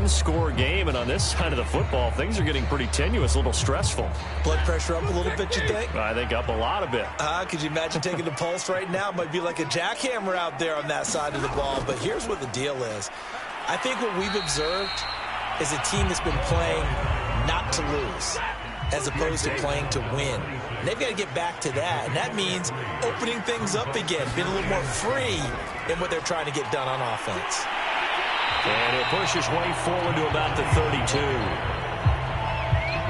Score game, and on this side of the football, things are getting pretty tenuous, a little stressful. Blood pressure up a little bit, you think? I think up a lot of it. Could you imagine taking the pulse right now? It might be like a jackhammer out there on that side of the ball, but here's what the deal is. I think what we've observed is a team that's been playing not to lose as opposed to playing to win. And they've got to get back to that, and that means opening things up again, being a little more free in what they're trying to get done on offense. And he'll push his way forward to about the 32.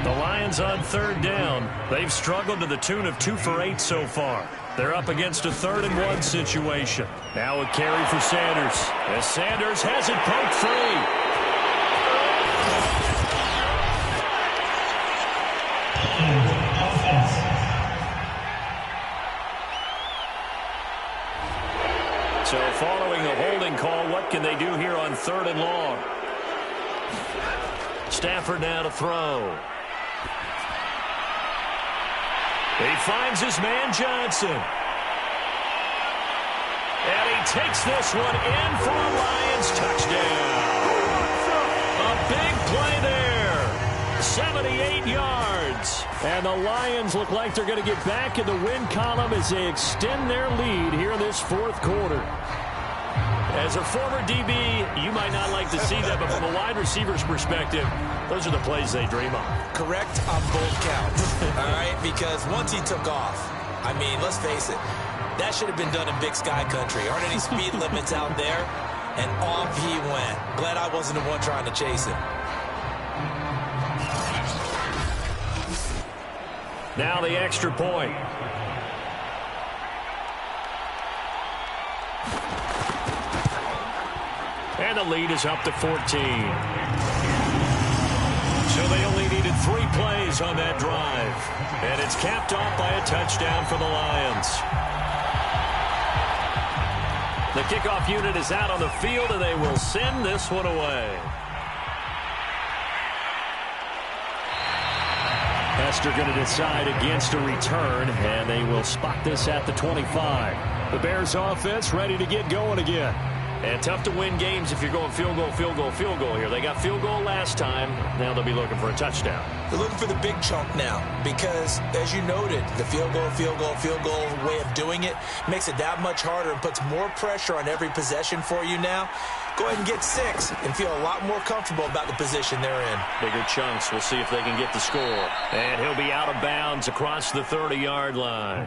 The Lions on 3rd down. They've struggled to the tune of 2 for 8 so far. They're up against a 3rd and 1 situation. Now a carry for Sanders. As Sanders has it poked free. So following a holding call, what can they do here on 3rd and long? Stafford now to throw. He finds his man Johnson. And he takes this one in for a Lions touchdown. A big play there. 78 yards. And the Lions look like they're going to get back in the win column as they extend their lead here in this 4th quarter. As a former DB, you might not like to see that, but from a wide receiver's perspective, those are the plays they dream of. Correct on both counts, all right? Because once he took off, I mean, let's face it, that should have been done in Big Sky Country. Aren't any speed limits out there? And off he went. Glad I wasn't the one trying to chase him. Now the extra point. And the lead is up to 14. So they only needed 3 plays on that drive. And it's capped off by a touchdown for the Lions. The kickoff unit is out on the field, and they will send this one away. Hester going to decide against a return, and they will spot this at the 25. The Bears offense ready to get going again. And tough to win games if you're going field goal, field goal, field goal here. They got field goal last time. Now they'll be looking for a touchdown. They're looking for the big chunk now because, as you noted, the field goal, field goal, field goal way of doing it makes it that much harder and puts more pressure on every possession for you now. Go ahead and get 6 and feel a lot more comfortable about the position they're in. Bigger chunks. We'll see if they can get the score. And he'll be out of bounds across the 30-yard line.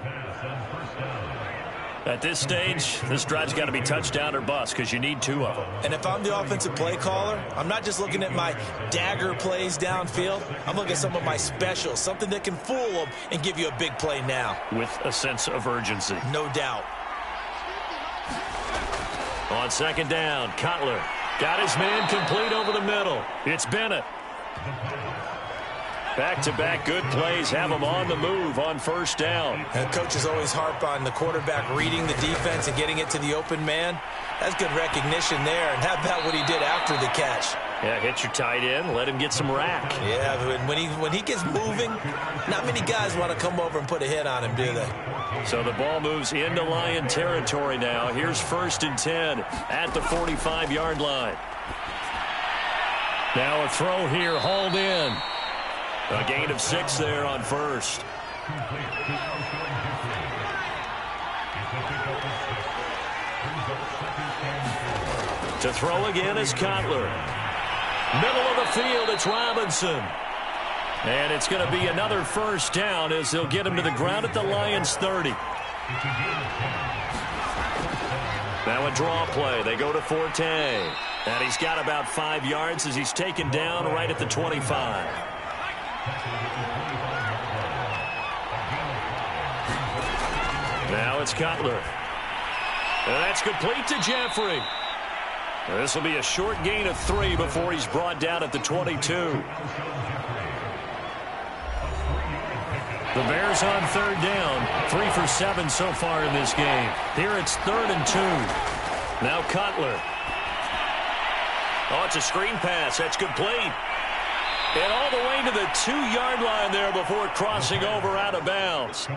At this stage, this drive's got to be touchdown or bust because you need 2 of them. And if I'm the offensive play caller, I'm not just looking at my dagger plays downfield. I'm looking at some of my specials, something that can fool them and give you a big play now. With a sense of urgency. No doubt. On second down, Cutler got his man complete over the middle. It's Bennett. Back-to-back good plays have them on the move on first down. And coaches always harp on the quarterback reading the defense and getting it to the open man. That's good recognition there. And how about what he did after the catch? Yeah, hit your tight end, let him get some rack. Yeah, when he gets moving, not many guys want to come over and put a hit on him, do they? So the ball moves into Lion territory now. Here's 1st and 10 at the 45-yard line. Now a throw here, hauled in. A gain of 6 there on first. To throw again is Cutler. Middle of the field, it's Robinson. And it's going to be another first down as they'll get him to the ground at the Lions' 30. Now a draw play. They go to Forte. And he's got about 5 yards as he's taken down right at the 25. Now it's Cutler. And that's complete to Jeffrey. This will be a short gain of 3 before he's brought down at the 22. The Bears on third down. 3 for 7 so far in this game. Here it's 3rd and 2. Now Cutler. Oh, it's a screen pass. That's complete. And all the way to the 2-yard line there before crossing over out of bounds.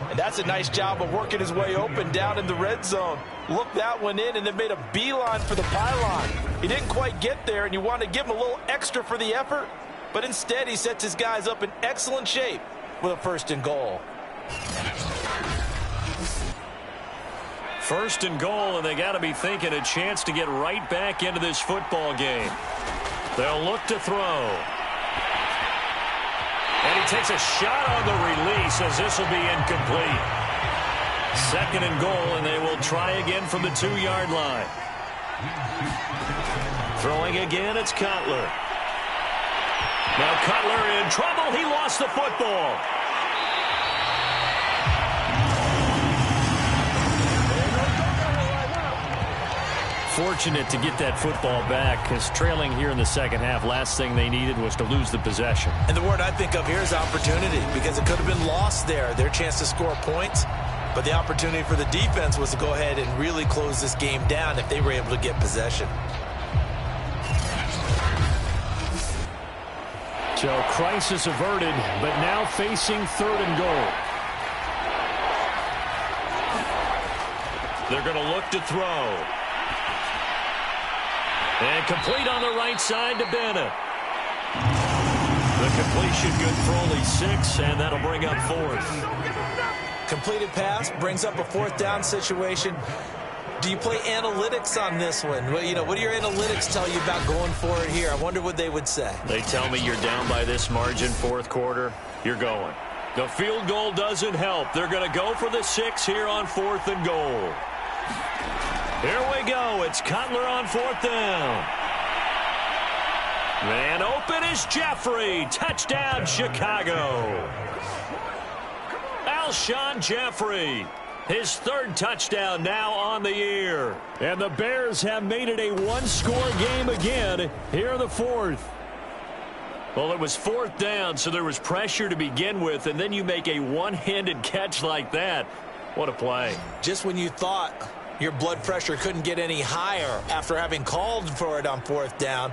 And that's a nice job of working his way open down in the red zone. Looked that one in and then made a beeline for the pylon. He didn't quite get there, and you want to give him a little extra for the effort. But instead, he sets his guys up in excellent shape with a 1st and goal. 1st and goal, and they got to be thinking a chance to get right back into this football game. They'll look to throw. And he takes a shot on the release as this will be incomplete. 2nd and goal, and they will try again from the 2-yard line. Throwing again, it's Cutler. Now Cutler in trouble. He lost the football. Fortunate to get that football back because trailing here in the second half, last thing they needed was to lose the possession. And the word I think of here is opportunity because it could have been lost there, their chance to score points. But the opportunity for the defense was to go ahead and really close this game down if they were able to get possession. So crisis averted, but now facing 3rd and goal. They're going to look to throw. And complete on the right side to Bennett. The completion good for only 6, and that'll bring up 4th. Completed pass brings up a 4th down situation. Do you play analytics on this one? Well, what do your analytics tell you about going for it here? I wonder what they would say. They tell me you're down by this margin 4th quarter, you're going. The field goal doesn't help. They're going to go for the 6 here on 4th and goal. Here we go. It's Cutler on 4th down. Man open is Jeffrey. Touchdown, Chicago. Alshon Jeffrey. His third touchdown now on the year. And the Bears have made it a one-score game again here in the fourth. Well, it was fourth down, so there was pressure to begin with, and then you make a one-handed catch like that. What a play. Just when you thought your blood pressure couldn't get any higher after having called for it on fourth down,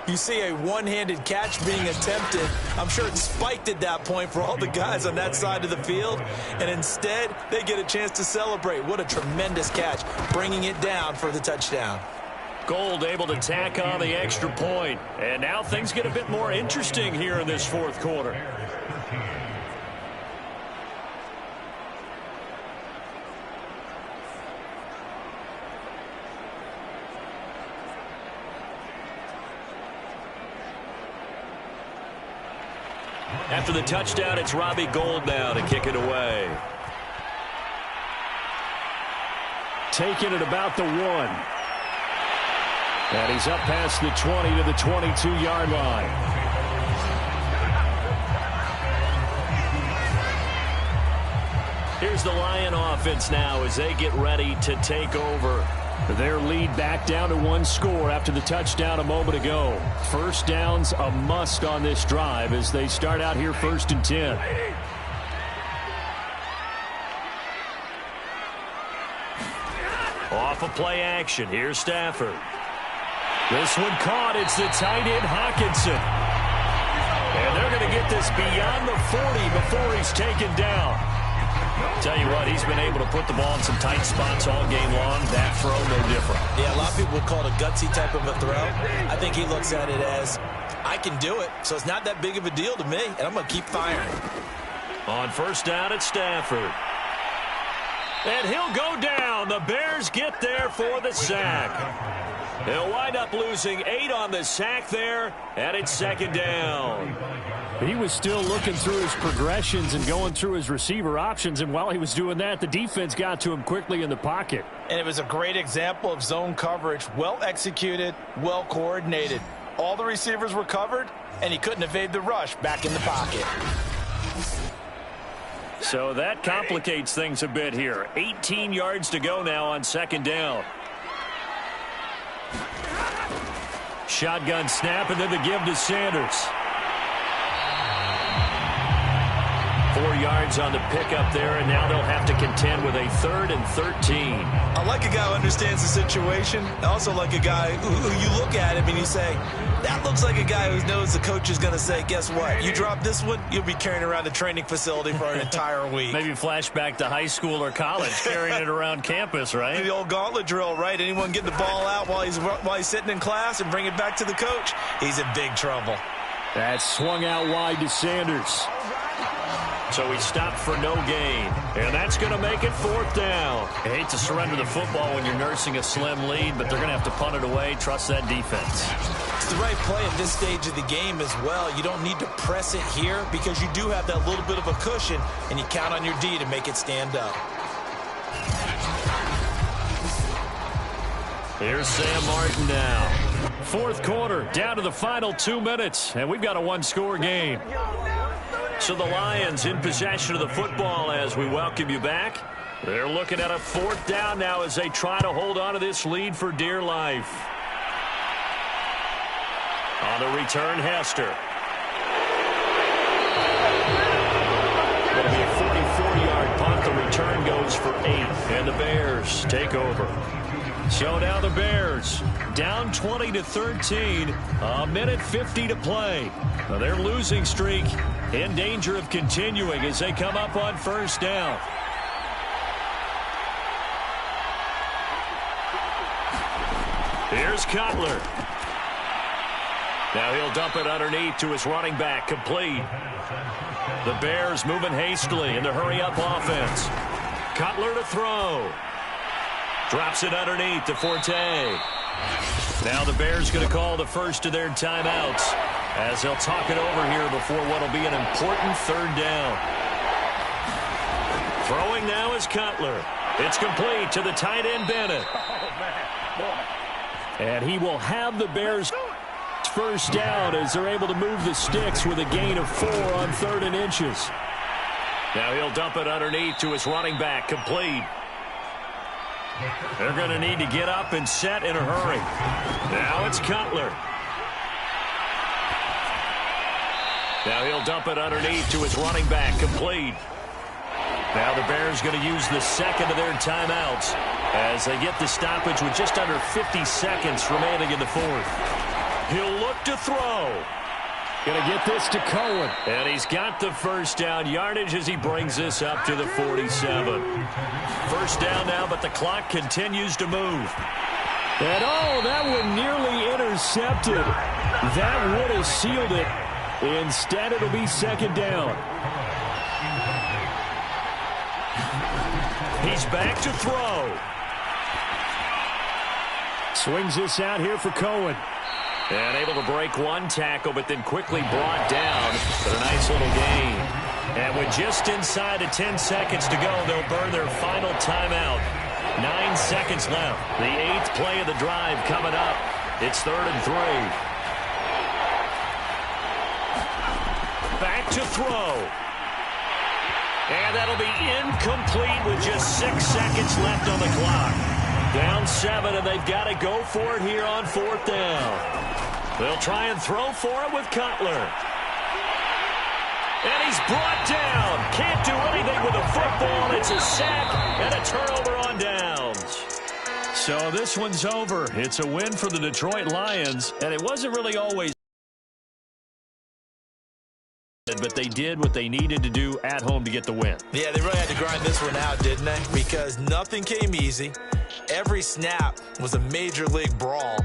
you see a one-handed catch being attempted. I'm sure it spiked at that point for all the guys on that side of the field, and instead they get a chance to celebrate. What a tremendous catch, bringing it down for the touchdown. Gold able to tack on the extra point, and now things get a bit more interesting here in this fourth quarter. After the touchdown, it's Robbie Gould now to kick it away. Taking it about the 1. And he's up past the 20 to the 22-yard line. Here's the Lion offense now as they get ready to take over. Their lead back down to one score after the touchdown a moment ago. First down's a must on this drive as they start out here 1st and 10. Off of play action. Here's Stafford. This one caught. It's the tight end Hawkinson. And they're going to get this beyond the 40 before he's taken down. Tell you what, he's been able to put the ball in some tight spots all game long. That throw, no different. Yeah, a lot of people would call it a gutsy type of a throw. I think he looks at it as, I can do it, so it's not that big of a deal to me, and I'm going to keep firing. On first down, it's Stafford. And he'll go down. The Bears get there for the sack. They'll wind up losing 8 on the sack there, and it's 2nd down. He was still looking through his progressions and going through his receiver options, and while he was doing that, the defense got to him quickly in the pocket. And it was a great example of zone coverage. Well executed, well coordinated. All the receivers were covered, and he couldn't evade the rush back in the pocket. So that complicates things a bit here. 18 yards to go now on 2nd down. Shotgun snap, and then the give to Sanders. 4 yards on the pickup there, and now they'll have to contend with a 3rd and 13. I like a guy who understands the situation. I also like a guy who you look at him and you say, that looks like a guy who knows the coach is going to say, guess what? You drop this one, you'll be carrying around the training facility for an entire week. Maybe flashback to high school or college, carrying it around campus, right? The old gauntlet drill, right? Anyone get the ball out while he's sitting in class and bring it back to the coach, he's in big trouble. That's swung out wide to Sanders. So he stopped for no gain. And that's going to make it 4th down. I hate to surrender the football when you're nursing a slim lead, but they're going to have to punt it away. Trust that defense. It's the right play at this stage of the game as well. You don't need to press it here because you do have that little bit of a cushion, and you count on your D to make it stand up. Here's Sam Martin now. 4th quarter, down to the final 2 minutes, and we've got a one-score game. So the Lions in possession of the football as we welcome you back. They're looking at a 4th down now as they try to hold on to this lead for dear life. On the return, Hester. It'll be a 44-yard punt. The return goes for 8, and the Bears take over. So now the Bears down 20 to 13, a minute 50 to play. Now their losing streak in danger of continuing as they come up on 1st down. Here's Cutler. Now he'll dump it underneath to his running back, complete. The Bears moving hastily in the hurry-up offense. Cutler to throw. Drops it underneath to Forte. Now the Bears going to call the first of their timeouts as they'll talk it over here before what will be an important 3rd down. Throwing now is Cutler. It's complete to the tight end Bennett. And he will have the Bears first down as they're able to move the sticks with a gain of 4 on 3rd and inches. Now he'll dump it underneath to his running back, complete. They're going to need to get up and set in a hurry. Now it's Cutler. Now he'll dump it underneath to his running back, complete. Now the Bears going to use the second of their timeouts as they get the stoppage with just under 50 seconds remaining in the fourth. He'll look to throw. Going to get this to Cohen. And he's got the first down yardage as he brings this up to the 47. First down now, but the clock continues to move. And oh, that one nearly intercepted. That would have sealed it. Instead, it'll be second down. He's back to throw. Swings this out here for Cohen. And able to break one tackle, but then quickly brought down. But a nice little gain. And with just inside of 10 seconds to go, they'll burn their final timeout. 9 seconds left. The 8th play of the drive coming up. It's 3rd and 3. Back to throw. And that'll be incomplete with just 6 seconds left on the clock. Down 7, and they've got to go for it here on 4th down. They'll try and throw for it with Cutler. And he's brought down. Can't do anything with the football. It's a sack and a turnover on downs. So this one's over. It's a win for the Detroit Lions, and it wasn't really always. But they did what they needed to do at home to get the win. Yeah, they really had to grind this one out, didn't they? Because nothing came easy. Every snap was a major league brawl.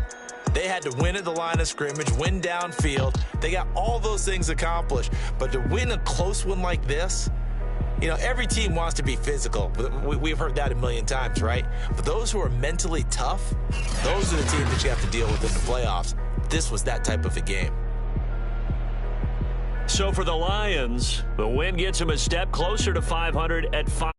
They had to win at the line of scrimmage, win downfield. They got all those things accomplished. But to win a close one like this, you know, every team wants to be physical. We've heard that a million times, right? But those who are mentally tough, those are the teams that you have to deal with in the playoffs. This was that type of a game. So for the Lions, the win gets them a step closer to 500 at 5.